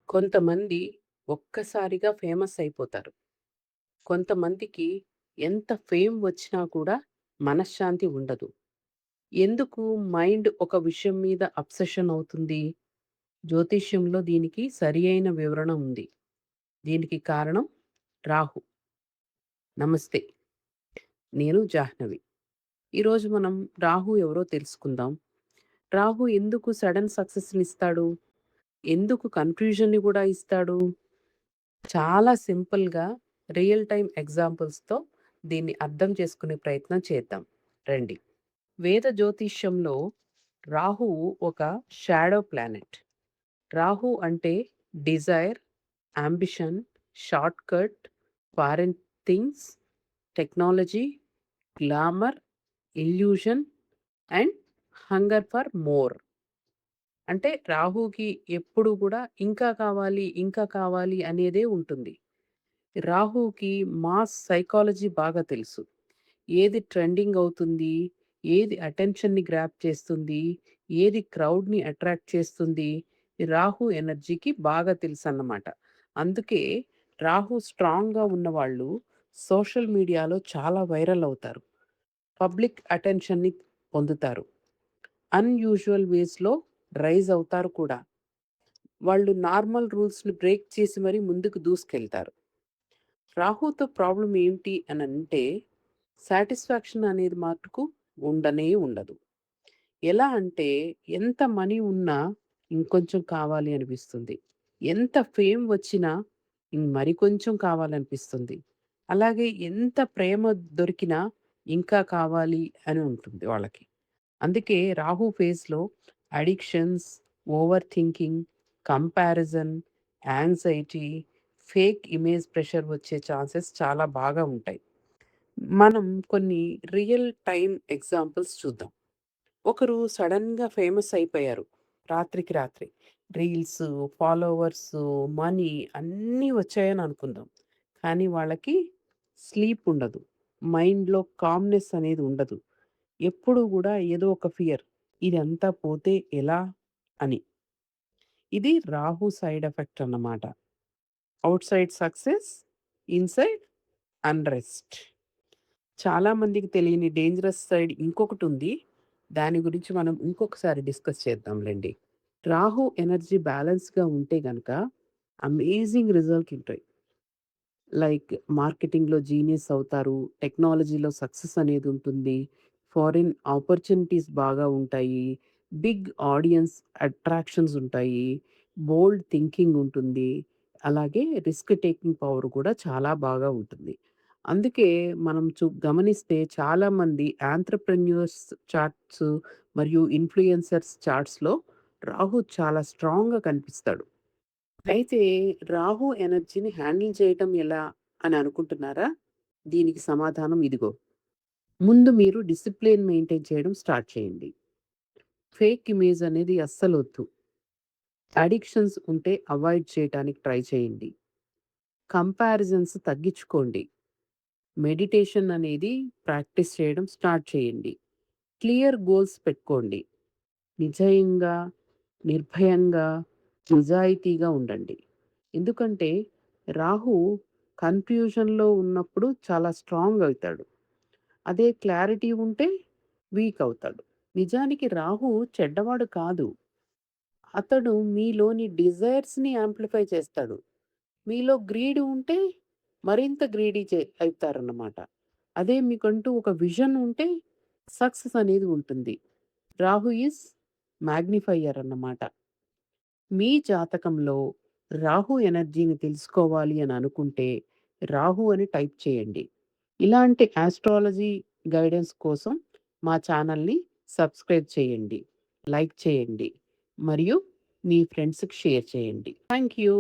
కొంతమంది ఒక్కసారిగా ఫేమస్ అయిపోతారు. కొంతమందికి ఎంత ఫేమ్ వచ్చినా కూడా మనశ్శాంతి ఉండదు. ఎందుకు మైండ్ ఒక విషయం మీద అబ్సెషన్ అవుతుంది? జ్యోతిష్యంలో దీనికి సరియైన వివరణ ఉంది. దీనికి కారణం రాహు. నమస్తే. నేను జాహ్నవి. ఈరోజు మనం రాహు ఎవరో తెలుసుకుందాం. రాహు ఎందుకు సడన్ సక్సెస్‌నిస్తాడు? ఎందుకు కన్‌ఫ్యూజన్‌ని గూడా ఇస్తాడు? చాలా సింపుల్‌గా రియల్ టైమ్ ఎగ్జాంపుల్స్‌తో దీన్ని అర్థం చేసుకునే ప్రయత్నం చేద్దాం రండి. వేద జ్యోతిష్యంలో రాహువు ఒక షాడో ప్లానెట్. రాహు అంటే desire, ambition, shortcut, foreign things, technology, glamour, illusion and hunger for more. అంటే రాహుకి ఎప్పుడు కూడా ఇంకా కావాలి, ఇంకా కావాలి అనేదే ఉంటుంది. రాహుకి మాస్ సైకాలజీ బాగా తెలుసు. ఏది ట్రెండింగ్ అవుతుంది, ఏది అటెన్షన్‌ని గ్రాబ్ చేస్తుంది, ఏది క్రౌడ్‌ని అట్రాక్ట్ చేస్తుంది, ఈ రాహు ఎనర్జీకి బాగా తెలుసన్నమాట. అందుకే రాహు స్ట్రాంగ్‌గా ఉన్నవాళ్ళు సోషల్ మీడియాలో చాలా వైరల్ అవుతారు. పబ్లిక్ అటెన్షన్‌ని పొందుతారు. అన్‌యూజువల్ వేస్‌లో రైజ్ అవుతారు కూడా. వాళ్ళు నార్మల్ రూల్స్‌ని బ్రేక్ చేసి మరి ముందుకు దూసుకెళ్తారు. రాహుతో ప్రాబ్లమ్ ఏంటి అనంటే, సాటిస్ఫాక్షన్ అనేది మటుకు ఉండనే ఉండదు. ఎలా అంటే, ఎంత మనీ ఉన్నా ఇంకొంచెం కావాలి అనిపిస్తుంది. ఎంత ఫేమ్ వచ్చినా మరికొంచెం కావాలనిపిస్తుంది. అలాగే ఎంత ప్రేమ దొరికినా ఇంకా కావాలి అని ఉంటుంది వాళ్ళకి. అందుకే రాహు ఫేజ్‌లో addictions, over thinking, comparison, anxiety, fake image pressure వచ్చే ఛాన్సెస్ చాలా బాగా ఉంటాయి. మనం కొన్ని రియల్ టైమ్ ఎగ్జాంపుల్స్ చూద్దాం. ఒకరు సడెన్‌గా ఫేమస్ అయిపోయారు. రాత్రికి రాత్రి. రీల్సు, ఫాలోవర్సు, మనీ అన్నీ వచ్చాయని అనుకుందాం. కానీ వాళ్ళకి స్లీప్ ఉండదు. మైండ్‌లో కామ్‌నెస్ అనేది ఉండదు. ఎప్పుడు గూడా ఏదో ఒక ఫియర్. ఇదంతా పోతే ఎలా అని. ఇది రాహు సైడ్ ఎఫెక్ట్ అన్నమాట. Out side success, inside unrest. చాలా మందికి తెలియని డేంజరస్ సైడ్ ఇంకొకటుంది. దాని గురించి మనం ఇంకొకసారి డిస్కస్ చేద్దాంలెండి. రాహు ఎనర్జీ బ్యాలెన్స్‌గా ఉంటే గనక అమేజింగ్ రిజల్ట్ ఉంటాయి. లైక్ మార్కెటింగ్‌లో జీనియస్ అవుతారు. టెక్నాలజీలో సక్సెస్ అనేది ఉంటుంది. ఫారిన్ ఆపర్చునిటీస్ బాగా ఉంటాయి. బిగ్ ఆడియన్స్ అట్రాక్షన్స్ ఉంటాయి. బోల్డ్ థింకింగ్ ఉంటుంది. అలాగే రిస్క్ టేకింగ్ పవర్ కూడా చాలా బాగా ఉంటుంది. అందుకే మనం గమనిస్తే చాలామంది ఆంత్రప్రెన్యూర్స్ చార్ట్స్ మరియు ఇన్‌ఫ్లుయెన్సర్స్ చార్ట్స్‌లో రాహు చాలా స్ట్రాంగ్‌గా కనిపిస్తాడు. అయితే రాహు ఎనర్జీని హ్యాండిల్ చేయటం ఎలా అని అనుకుంటున్నారా? దీనికి సమాధానం ఇదిగో. ముందు మీరు డిసిప్లిన్ మెయింటైన్ చేయడం స్టార్ట్ చేయండి. ఫేక్ ఇమేజ్ అనేది అస్సలొద్దు. అడిక్షన్స్ ఉంటే అవాయిడ్ చేయటానికి ట్రై చేయండి. కంపారిజన్స్ తగ్గించుకోండి. మెడిటేషన్ అనేది ప్రాక్టీస్ చేయడం స్టార్ట్ చేయండి. క్లియర్ గోల్స్ పెట్టుకోండి. నిజయంగా, నిర్భయంగా, నిజాయితీగా ఉండండి. ఎందుకంటే రాహు కన్‌ఫ్యూజన్‌లో ఉన్నప్పుడు చాలా స్ట్రాంగ్ అవుతాడు. అదే క్లారిటీ ఉంటే వీక్ అవుతాడు. నిజానికి రాహు చెడ్డవాడు కాదు. అతడు మీలోని డిజైర్స్‌ని యాంప్లిఫై చేస్తాడు. మీలో గ్రీడ్ ఉంటే మరింత గ్రీడీ అయితారన్నమాట. అదే మీకంటూ ఒక విజన్ ఉంటే సక్సెస్ అనేది ఉంటుంది. రాహు ఈజ్ మాగ్నిఫైయర్ అన్నమాట. మీ జాతకంలో రాహు ఎనర్జీని తెలుసుకోవాలి అని అనుకుంటే రాహు అని టైప్ చేయండి. ఇలాంటి ఆస్ట్రాలజీ గైడెన్స్ కోసం మా ఛానల్‌ని సబ్స్క్రైబ్ చేయండి. లైక్ చేయండి. మరియు మీ ఫ్రెండ్స్‌కి షేర్ చేయండి. Thank you.